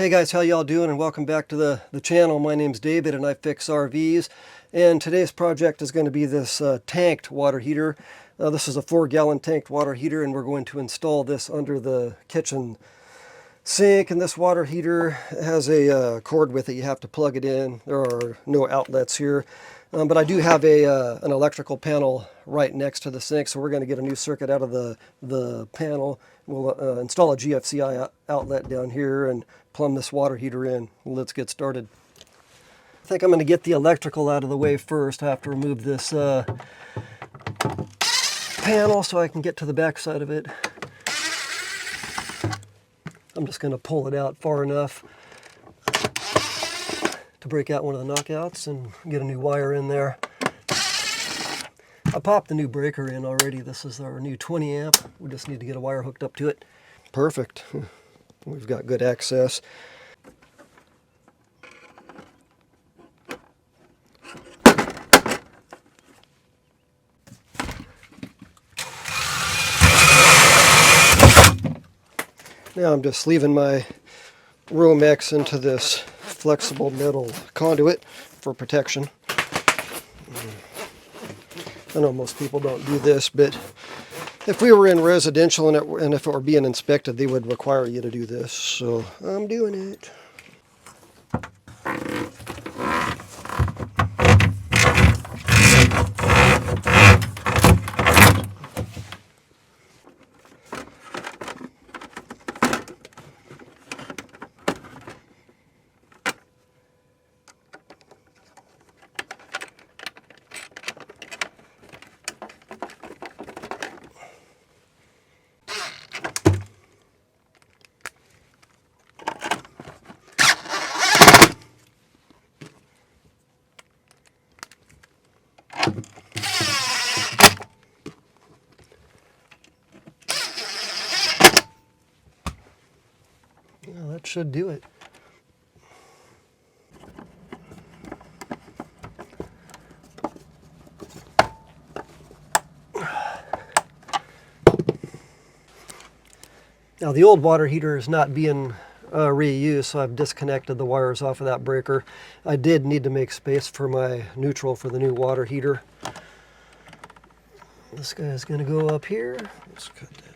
Hey guys, how y'all doing? And welcome back to the channel. My name's David and I fix RVs. And today's project is going to be this tanked water heater. This is a 4-gallon tanked water heater, and we're going to install this under the kitchen sink. And this water heater has a cord with it. You have to plug it in. There are no outlets here. But I do have an electrical panel right next to the sink, so we're going to get a new circuit out of the panel. We'll install a GFCI outlet down here and plumb this water heater in. Let's get started. I think I'm going to get the electrical out of the way first. I have to remove this panel so I can get to the back side of it. I'm just going to pull it out far enough to break out one of the knockouts and get a new wire in there. I popped the new breaker in already. This is our new 20 amp. We just need to get a wire hooked up to it. Perfect. We've got good access. Now I'm just leaving my Romex into this flexible metal conduit for protection. I know most people don't do this, but if we were in residential and if it were being inspected, they would require you to do this. So I'm doing it. Well, that should do it. Now the old water heater is not being reused, so I've disconnected the wires off of that breaker. I did need to make space for my neutral for the new water heater. This guy is going to go up here. Let's cut that.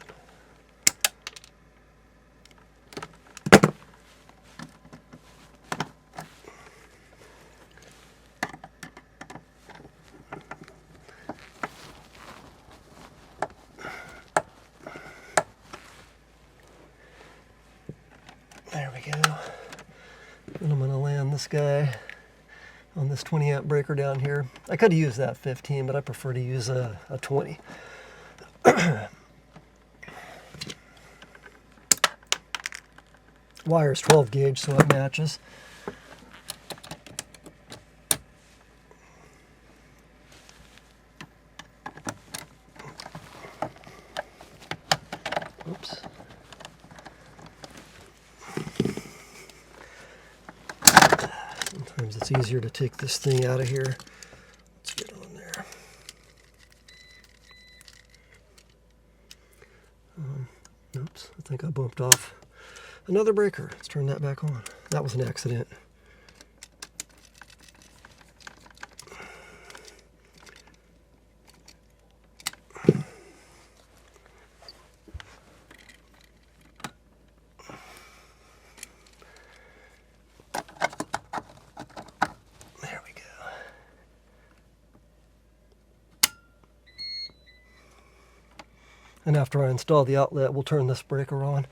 There we go. And I'm going to land this guy on this 20 amp breaker down here. I could have used that 15, but I prefer to use a 20. Wire's 12 gauge, so it matches. Oops. Sometimes it's easier to take this thing out of here. Let's get on there. Oops, I think I bumped off another breaker. Let's turn that back on. That was an accident. And after I install the outlet, we'll turn this breaker on.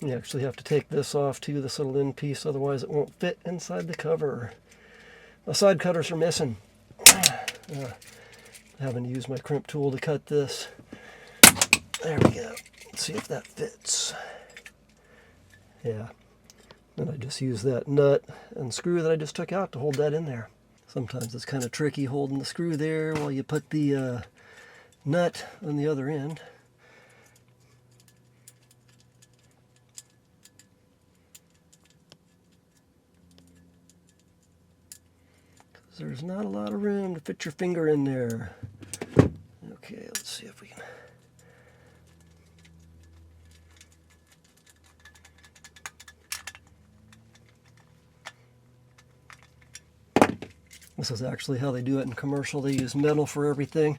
You actually have to take this off too, this little end piece, otherwise it won't fit inside the cover. The side cutters are missing. Having to use my crimp tool to cut this. There we go. Let's see if that fits. Yeah. And I just use that nut and screw that I just took out to hold that in there. Sometimes it's kind of tricky holding the screw there while you put the nut on the other end. Because there's not a lot of room to fit your finger in there. Okay, let's see if we can. This is actually how they do it in commercial. They use metal for everything.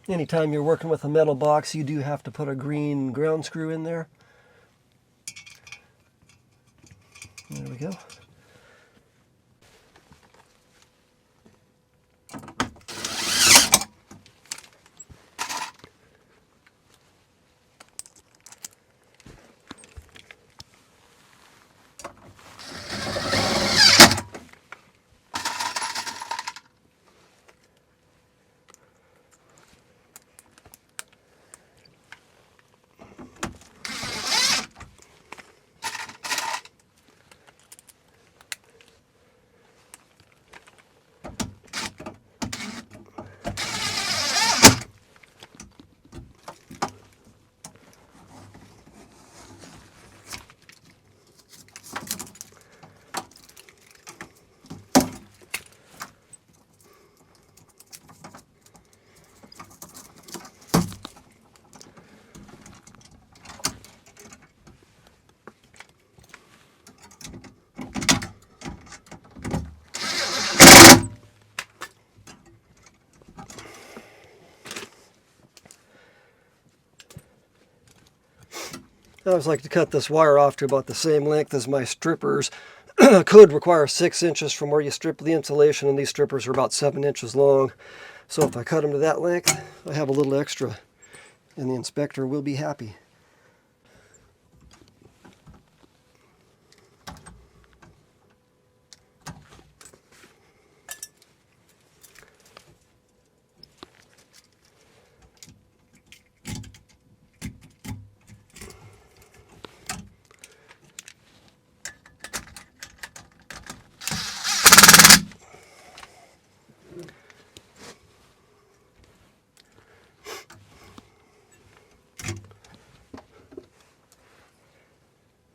Anytime you're working with a metal box, you do have to put a green ground screw in there. There we go. I always like to cut this wire off to about the same length as my strippers. Could require 6 inches from where you strip the insulation, and these strippers are about 7 inches long. So if I cut them to that length, I have a little extra, and the inspector will be happy.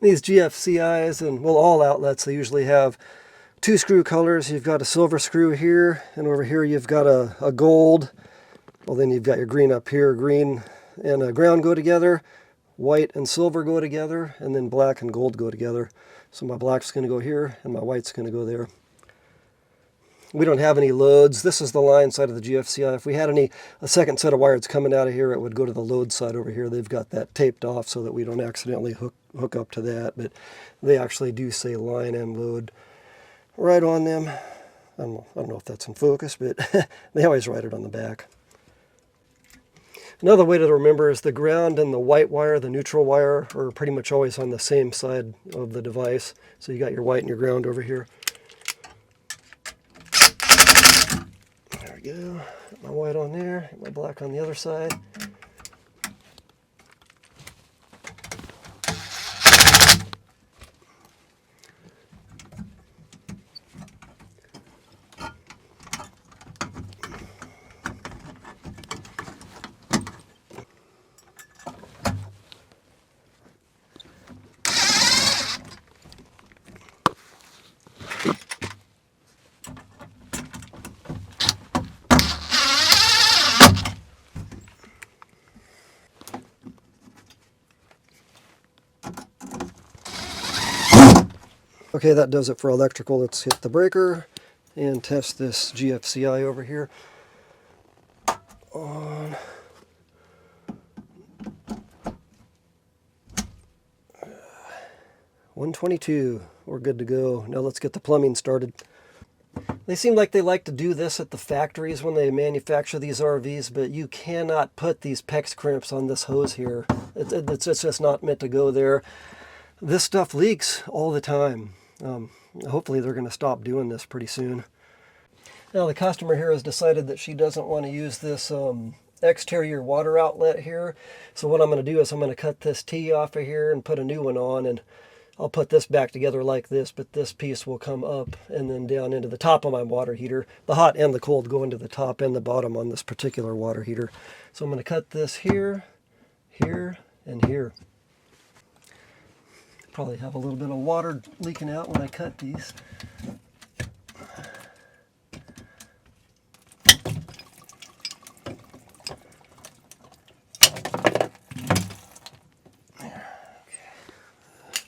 These GFCIs, and well, all outlets, they usually have 2 screw colors. You've got a silver screw here, and over here you've got a gold. Well, then you've got your green up here. Green and ground go together, white and silver go together, and then black and gold go together. So my black's going to go here, and my white's going to go there. We don't have any loads. This is the line side of the GFCI. If we had a second set of wires coming out of here, it would go to the load side over here. They've got that taped off so that we don't accidentally hook up to that, but they actually do say line and load right on them. I don't know if that's in focus, but they always write it on the back. Another way to remember is the ground and the white wire, the neutral wire, are pretty much always on the same side of the device. So you got your white and your ground over here. There we go. Got my white on there, got my black on the other side. Okay, that does it for electrical. Let's hit the breaker and test this GFCI over here. On. $122. We're good to go. Now let's get the plumbing started. They seem like they like to do this at the factories when they manufacture these RVs, but you cannot put these PEX crimps on this hose here. It's just not meant to go there. This stuff leaks all the time. Hopefully they're going to stop doing this pretty soon. Now the customer here has decided that she doesn't want to use this exterior water outlet here. So what I'm going to do is I'm going to cut this T off of here and put a new one on, and I'll put this back together like this, but this piece will come up and then down into the top of my water heater. The hot and the cold go into the top and the bottom on this particular water heater. So I'm going to cut this here, here, and here. Probably have a little bit of water leaking out when I cut these.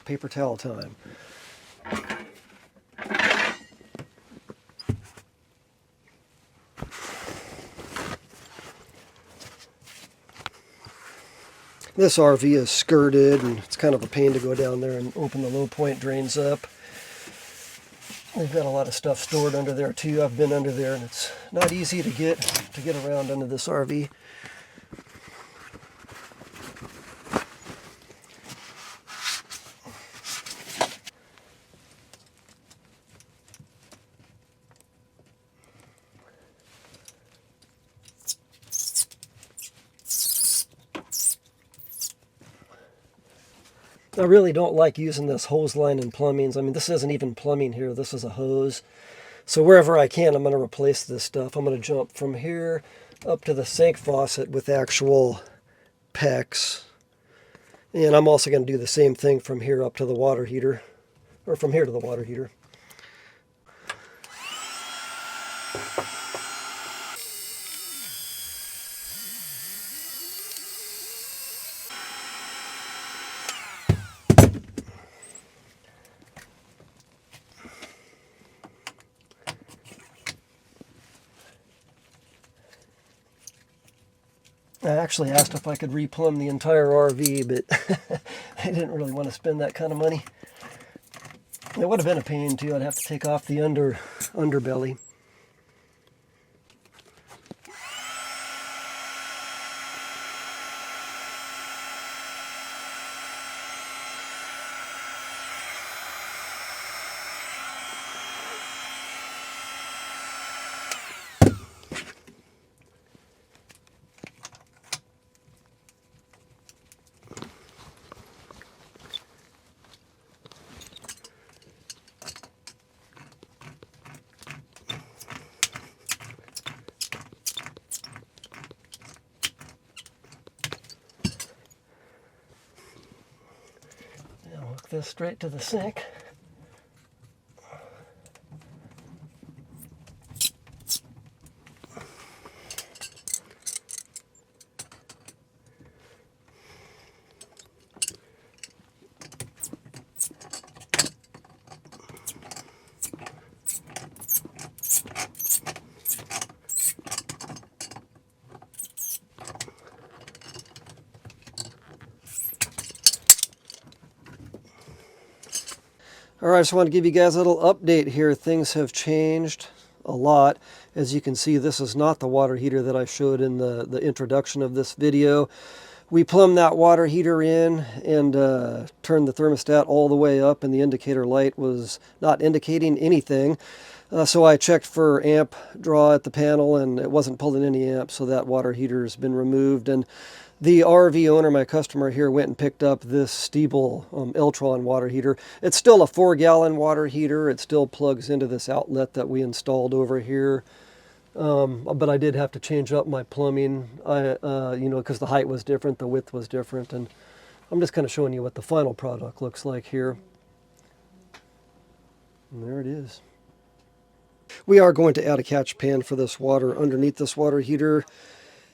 Paper towel time. This RV is skirted, and it's kind of a pain to go down there and open the low point drains up. They've got a lot of stuff stored under there too. I've been under there, and it's not easy to get around under this RV. I really don't like using this hose line in plumbings. I mean, this isn't even plumbing here. This is a hose. So wherever I can, I'm going to replace this stuff. I'm going to jump from here up to the sink faucet with actual PEX. And I'm also going to do the same thing from here up to the water heater, or from here to the water heater. I actually asked if I could replumb the entire RV, but I didn't really want to spend that kind of money. It would have been a pain too. I'd have to take off the underbelly. Hook this straight to the sink. All right, I just want to give you guys a little update here. Things have changed a lot. As you can see, this is not the water heater that I showed in the introduction of this video. We plumbed that water heater in and turned the thermostat all the way up, and the indicator light was not indicating anything. So I checked for amp draw at the panel, and it wasn't pulling any amp, so that water heater has been removed. And the RV owner, my customer here, went and picked up this Stiebel Eltron water heater. It's still a 4-gallon water heater. It still plugs into this outlet that we installed over here. But I did have to change up my plumbing, you know, because the height was different, the width was different, and I'm just kind of showing you what the final product looks like here. And there it is. We are going to add a catch pan for this water underneath this water heater,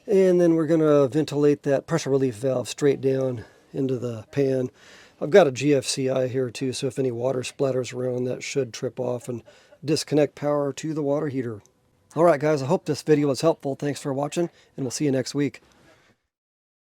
and then we're going to ventilate that pressure relief valve straight down into the pan. I've got a GFCI here too, so if any water splatters around, that should trip off and disconnect power to the water heater. All right, guys, I hope this video was helpful. Thanks for watching, and we'll see you next week.